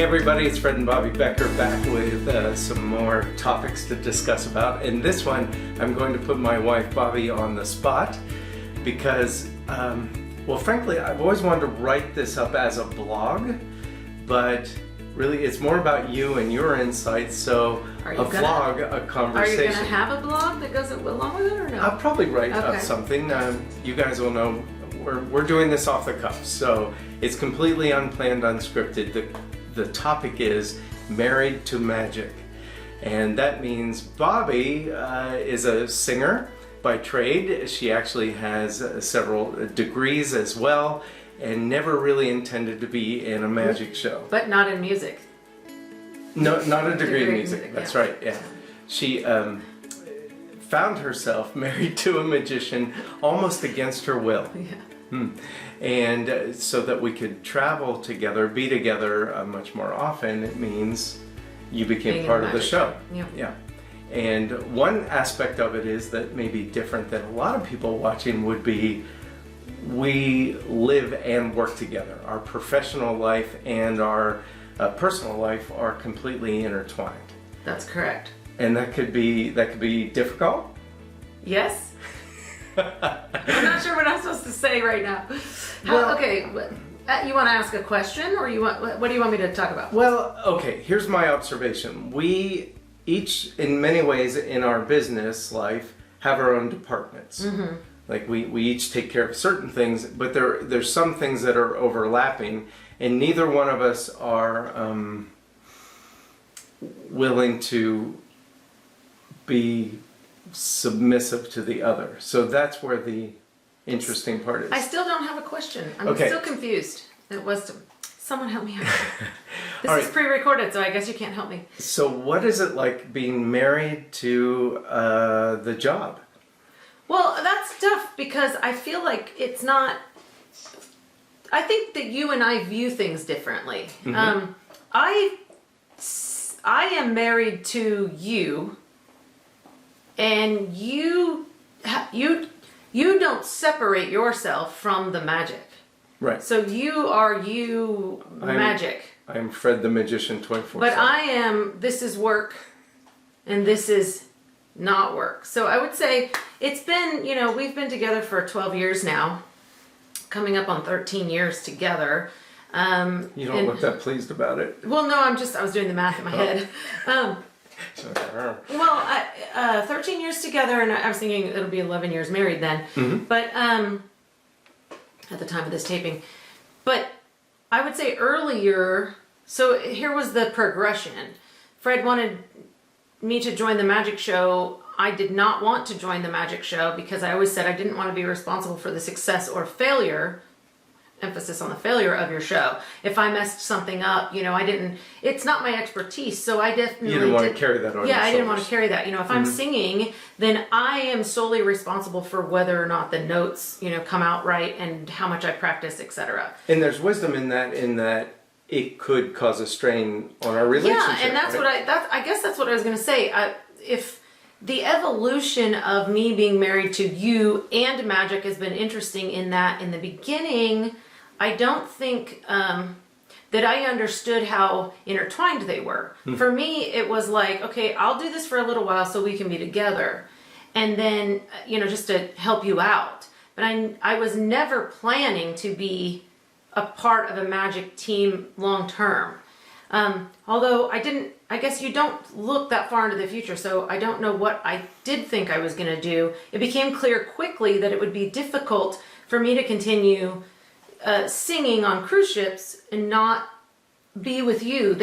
everybody, it's Fred and Bobbie Becker back with some more topics to discuss about. In this one, I'm going to put my wife Bobbie on the spot because, well, frankly, I've always wanted to write this up as a blog, but really it's more about you and your insights, so a conversation. Are you going to have a blog that goes along with it or no? I'll probably write up something. You guys will know we're doing this off the cuff, so it's completely unplanned, unscripted. The topic is Married to Magic, and that means Bobbie is a singer by trade. She actually has several degrees as well, and never really intended to be in a magic show. But not in music. No, not a degree in music. That's right, yeah. She found herself married to a magician almost against her will. Yeah. And so that we could travel together, be together much more often, it means you became Being part of the show. Yep. Yeah. And one aspect of it is that may be different than a lot of people watching would be we live and work together. Our professional life and our personal life are completely intertwined. That's correct. And that could be difficult? Yes. I'm not sure what I'm supposed to say right now. Okay, you want to ask a question, or what do you want me to talk about? Well, okay, here's my observation. We each, in many ways in our business life, have our own departments. Mm-hmm. Like we each take care of certain things, but there's some things that are overlapping, and neither one of us are willing to be submissive to the other. So that's where the interesting part is. I still don't have a question. I'm still confused. Someone help me out. This is pre-recorded, so I guess you can't help me. So what is it like being married to the job? Well, that's tough because I feel like it's not... I think that you and I view things differently. Mm-hmm. I am married to you, and you don't separate yourself from the magic. Right. So you are magic. I'm Fred the Magician 24/7. But I am, this is work and this is not work. So I would say it's been, we've been together for 12 years now, coming up on 13 years together. You don't look that pleased about it. Well, no, I was doing the math in my head. 13 years together, and I was thinking it'll be 11 years married then. Mm-hmm. But at the time of this taping. But I would say earlier, so here was the progression. Fred wanted me to join the magic show. I did not want to join the magic show because I always said I didn't want to be responsible for the success or failure, emphasis on the failure of your show. If I messed something up, it's not my expertise, so I definitely You didn't want to carry that on your I didn't want to shoulders. carry that. If I'm singing, then I am solely responsible for whether or not the notes, come out right and how much I practice, etc. And there's wisdom in that it could cause a strain on our relationship. Yeah, and that's right? I guess that's what I was going to say. If the evolution of me being married to you and magic has been interesting in that in the beginning, I don't think that I understood how intertwined they were. For me, it was like, okay, I'll do this for a little while so we can be together. And then, just to help you out. But I was never planning to be a part of a magic team long term. Although I guess you don't look that far into the future, so I don't know what I did think I was going to do. It became clear quickly that it would be difficult for me to continue singing on cruise ships and not be with you.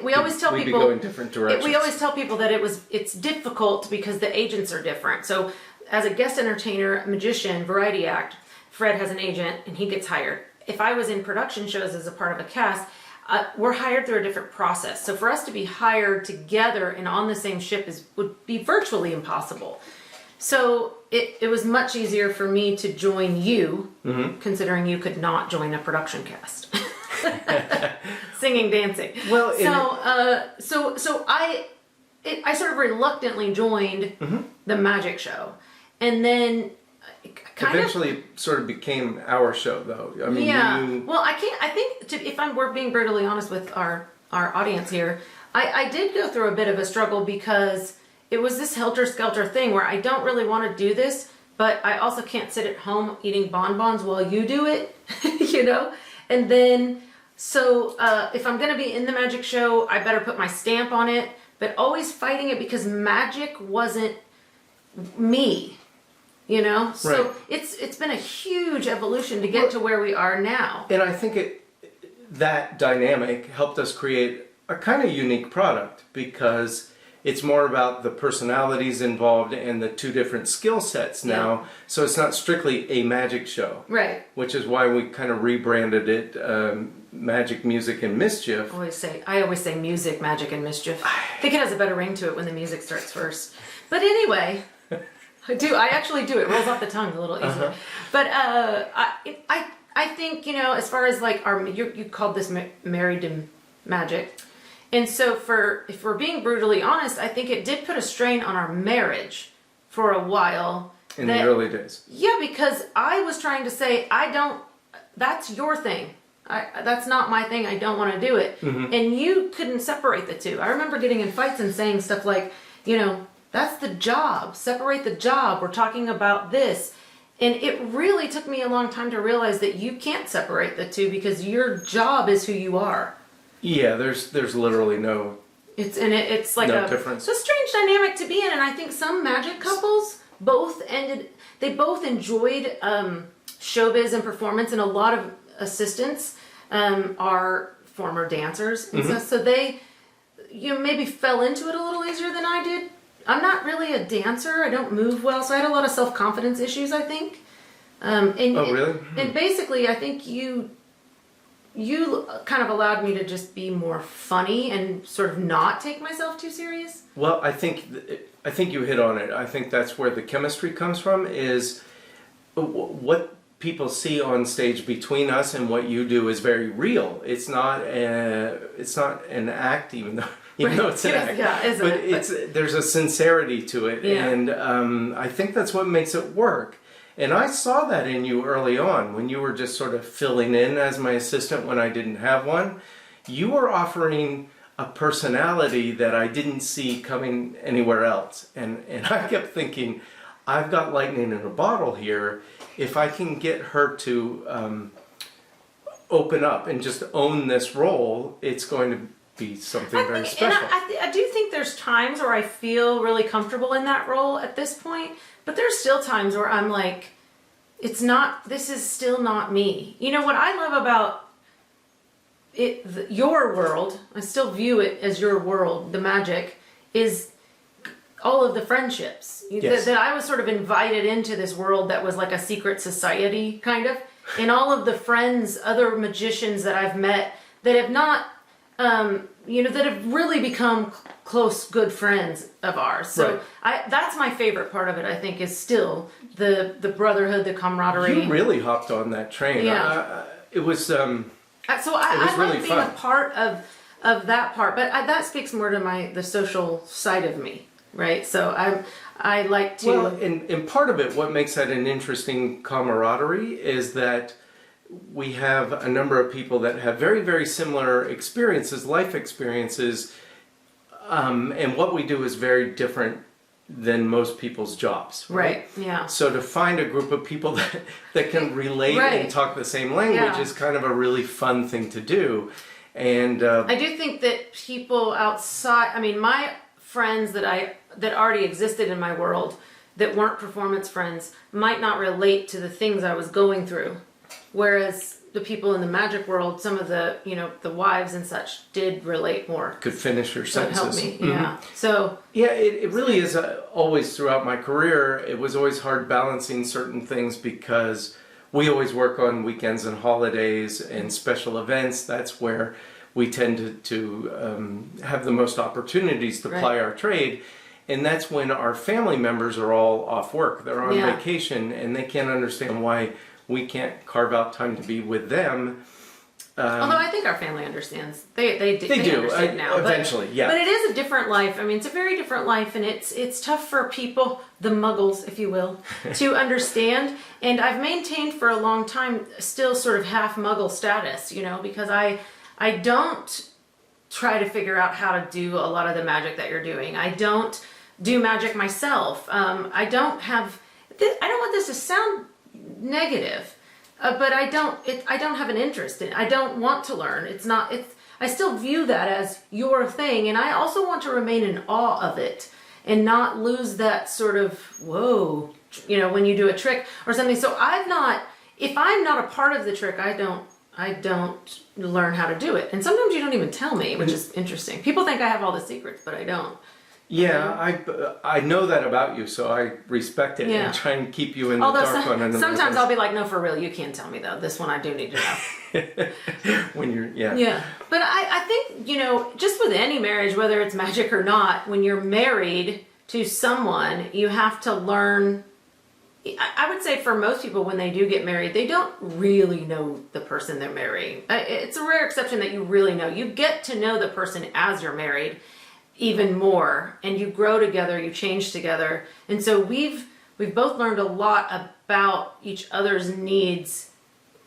We always tell people we'd be going different directions. We always tell people that it's difficult because the agents are different. So as a guest entertainer, magician, variety act, Fred has an agent and he gets hired. If I was in production shows as a part of a cast, we're hired through a different process. So for us to be hired together and on the same ship would be virtually impossible. So it was much easier for me to join you, considering you could not join a production cast. Singing, dancing. Well, so I sort of reluctantly joined the magic show. And then eventually sort of became our show, though. I mean, yeah. Well, I think we're being brutally honest with our our audience here, I did go through a bit of a struggle because it was this helter-skelter thing where I don't really want to do this, but I also can't sit at home eating bonbons while you do it, you know? And then, so if I'm going to be in the magic show, I better put my stamp on it, but always fighting it because magic wasn't me, you know? So Right. it's been a huge evolution to get to where we are now. And I think that dynamic helped us create a kind of unique product because it's more about the personalities involved and the two different skill sets now. Yeah. So it's not strictly a magic show. Right. Which is why we kind of rebranded it Magic, Music, and Mischief. I always say music, magic, and mischief. I think it has a better ring to it when the music starts first. But anyway, I actually do. It rolls off the tongue a little easier. But I think, you know, as far as like you called this married to magic. And so if we're being brutally honest, I think it did put a strain on our marriage for a while. In the early days. Yeah, because I was trying to say, that's your thing. That's not my thing. I don't want to do it. Mm-hmm. And you couldn't separate the two. I remember getting in fights and saying stuff like, you know, that's the job. Separate the job. We're talking about this. And it really took me a long time to realize that you can't separate the two because your job is who you are. Yeah, there's literally no. It's like no difference. It's a strange dynamic to be in, and I think some magic couples both enjoyed showbiz and performance, and a lot of assistants are former dancers, and mm-hmm. so they maybe fell into it a little easier than I did. I'm not really a dancer. I don't move well, so I had a lot of self-confidence issues, I think. Oh, really? And basically, I think you kind of allowed me to just be more funny and sort of not take myself too serious. Well, I think you hit on it. I think that's where the chemistry comes from, is what people see on stage between us and what you do is very real. It's not an act, even though it's an act. Yeah, but there's a sincerity to it, yeah. And I think that's what makes it work. And I saw that in you early on when you were just sort of filling in as my assistant when I didn't have one. You were offering a personality that I didn't see coming anywhere else. And I kept thinking, I've got lightning in a bottle here. If I can get her to open up and just own this role, it's going to be something very special. And I do think there's times where I feel really comfortable in that role at this point. But there's still times where I'm like, this is still not me. You know, what I love about your world, I still view it as your world, the magic, is all of the friendships. Yes. That I was sort of invited into this world that was like a secret society, kind of. And all of the friends, other magicians that I've met that have not, that have really become close, good friends of ours. So right. That's my favorite part of it, I think, is still the brotherhood, the camaraderie. You really hopped on that train. Yeah. It was so I really like being fun. a part of that part, but that speaks more to the social side of me, right? So I like to... Well, and part of it, what makes that an interesting camaraderie is that we have a number of people that have very, very similar experiences, life experiences, and what we do is very different than most people's jobs. Right, yeah. So to find a group of people that can relate right. and talk the same language is kind of a really fun thing to do. And I do think that people outside, my friends that already existed in my world that weren't performance friends might not relate to the things I was going through. Whereas the people in the magic world, some of the wives and such did relate more. Could finish your sentences. Help me, yeah. So yeah, it really is always throughout my career. It was always hard balancing certain things because we always work on weekends and holidays and special events. That's where we tend to have the most opportunities to ply our trade. And that's when our family members are all off work. They're on vacation and they can't understand why we can't carve out time to be with them. Although I think our family understands. They do understand now. Eventually, But it is a different life. It's a very different life, and it's tough for people, the muggles, if you will, to understand. And I've maintained for a long time still sort of half muggle status, because I don't try to figure out how to do a lot of the magic that you're doing. I don't do magic myself. I don't want this to sound negative, but I don't have an interest in it. I don't want to learn. I still view that as your thing, and I also want to remain in awe of it and not lose that sort of, whoa, when you do a trick or something. So if I'm not a part of the trick, I don't learn how to do it. And sometimes you don't even tell me, which is interesting. People think I have all the secrets, but I don't. Yeah, I know that about you, so I respect it and try and keep you in the dark on another. Sometimes I'll be like, no, for real, you can't tell me though. This one I do need to know. When you're, Yeah. But I think, just with any marriage, whether it's magic or not, when you're married to someone, you have to learn. I would say for most people, when they do get married, they don't really know the person they're marrying. It's a rare exception that you really know. You get to know the person as you're married even more, and you grow together, you change together. And so we've both learned a lot about each other's needs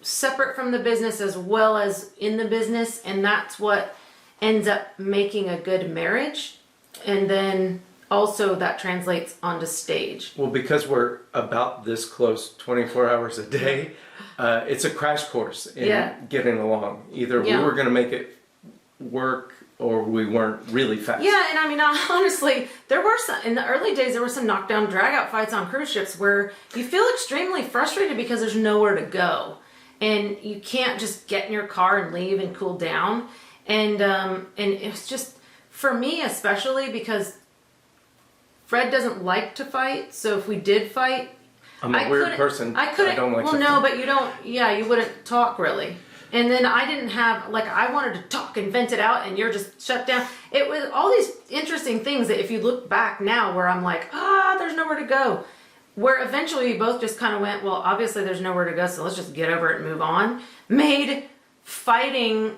separate from the business as well as in the business, and that's what ends up making a good marriage. And then also that translates onto stage. Well, because we're about this close 24 hours a day, it's a crash course in getting along. Either we were going to make it work or we weren't really fast. Yeah, and I mean, honestly, there were some, in the early days, there were some knockdown, drag-out fights on cruise ships where you feel extremely frustrated because there's nowhere to go. And you can't just get in your car and leave and cool down. And it's just, for me especially, because Fred doesn't like to fight, so if we did fight, I'm a weird person. I don't like to fight. Well, no, but you wouldn't talk really. And then I didn't have, I wanted to talk and vent it out, and you're just shut down. It was all these interesting things that if you look back now where I'm like, there's nowhere to go. Where eventually we both just kind of went, well, obviously there's nowhere to go, so let's just get over it and move on. Made fighting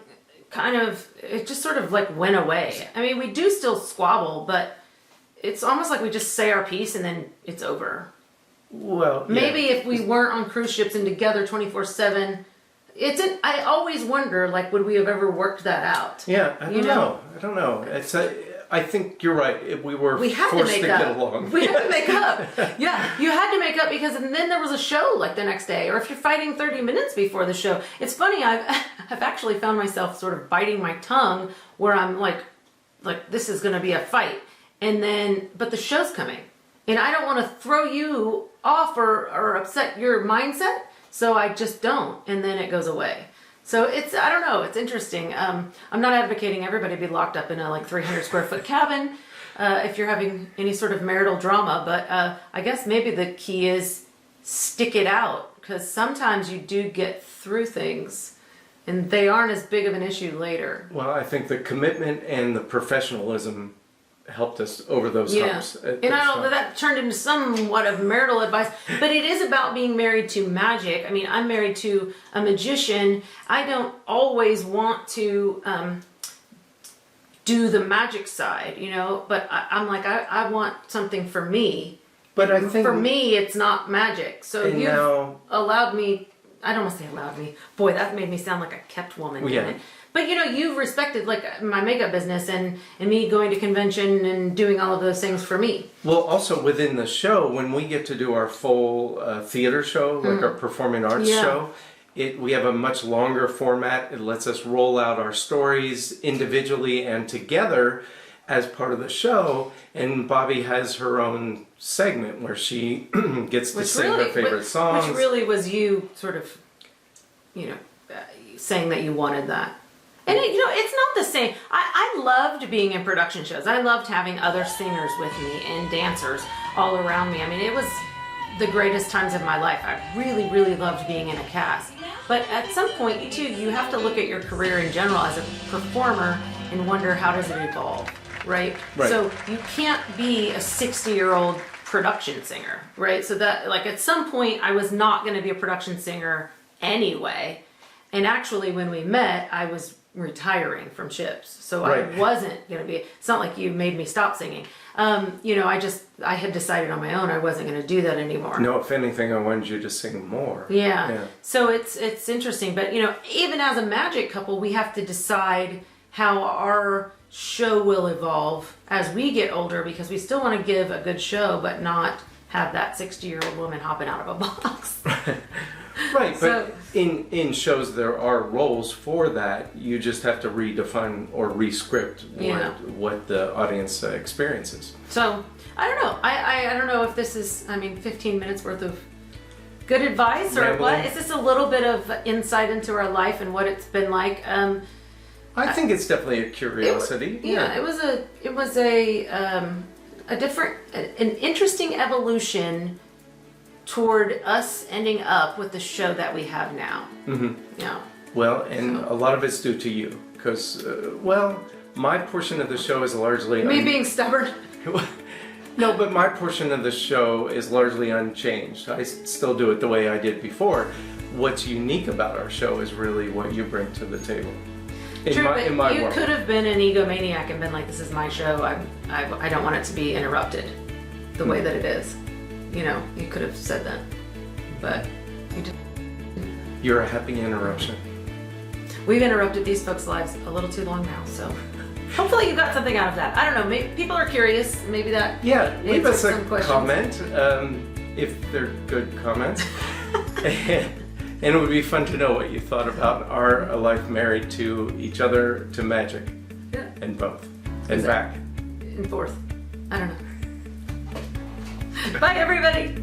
it just sort of went away. I mean, we do still squabble, but it's almost like we just say our piece and then it's over. Well, maybe if we weren't on cruise ships and together 24/7, I always wonder, would we have ever worked that out? Yeah, I don't know. I don't know. I think you're right. We were forced to get along. We had to make up. Yeah, you had to make up because then there was a show the next day, or if you're fighting 30 minutes before the show. It's funny. I've actually found myself sort of biting my tongue where I'm like this is going to be a fight, but the show's coming, and I don't want to throw you off or upset your mindset. So I just don't, and then it goes away. So I don't know, it's interesting. I'm not advocating everybody be locked up in a 300 square foot cabin if you're having any sort of marital drama, but I guess maybe the key is stick it out, because sometimes you do get through things and they aren't as big of an issue later. Well, I think the commitment and the professionalism helped us over those humps. And I don't know, that turned into somewhat of marital advice, but it is about being married to magic. I mean, I'm married to a magician. I don't always want to do the magic side, but I'm I want something for me. But I think for me, it's not magic. So you've allowed me, I don't want to say allowed me. Boy, that made me sound like a kept woman. Well, yeah. But you've respected my makeup business and me going to convention and doing all of those things for me. Well, also within the show, when we get to do our full theater show, our performing arts show, we have a much longer format. It lets us roll out our stories individually and together as part of the show. And Bobbie has her own segment where she gets to sing her favorite songs. Which really was you sort of, saying that you wanted that. And it's not the same. I loved being in production shows. I loved having other singers with me and dancers all around me. I mean, it was the greatest times of my life. I really, really loved being in a cast. But at some point, too, you have to look at your career in general as a performer and wonder, how does it evolve, right? So you can't be a 60-year-old production singer, right? So that, at some point, I was not going to be a production singer anyway. And actually, when we met, I was retiring from ships, so I wasn't going to be. It's not like you made me stop singing. I had decided on my own I wasn't going to do that anymore. No, if anything, I wanted you to sing more. Yeah. So it's interesting, but even as a magic couple, we have to decide how our show will evolve as we get older, because we still want to give a good show, but not have that 60-year-old woman hopping out of a box. Right, So- but in shows there are roles for that. You just have to redefine or rescript what the audience experiences. So I don't know. I don't know if this is, 15 minutes worth of good advice or Rambling. what. Is this a little bit of insight into our life and what it's been like? I think it's definitely a curiosity. It was a different, an interesting evolution toward us ending up with the show that we have now. Mm-hmm. Yeah. Well, and a lot of it's due to you, because my portion of the show is largely Me being stubborn. No, but my portion of the show is largely unchanged. I still do it the way I did before. What's unique about our show is really what you bring to the table. True, but in my you world. could have been an egomaniac and been like, "This is my show. I don't want it to be interrupted the way that it is." You know, you could have said that, but you just. You're a happy interruption. We've interrupted these folks' lives a little too long now, so hopefully you got something out of that. I don't know. Maybe people are curious. Maybe that. Yeah, leave us answers a some questions. comment if they're good comments. And it would be fun to know what you thought about our life married to each other, to magic, Yeah. and both, and Is back. In fourth. I don't know. Bye, everybody.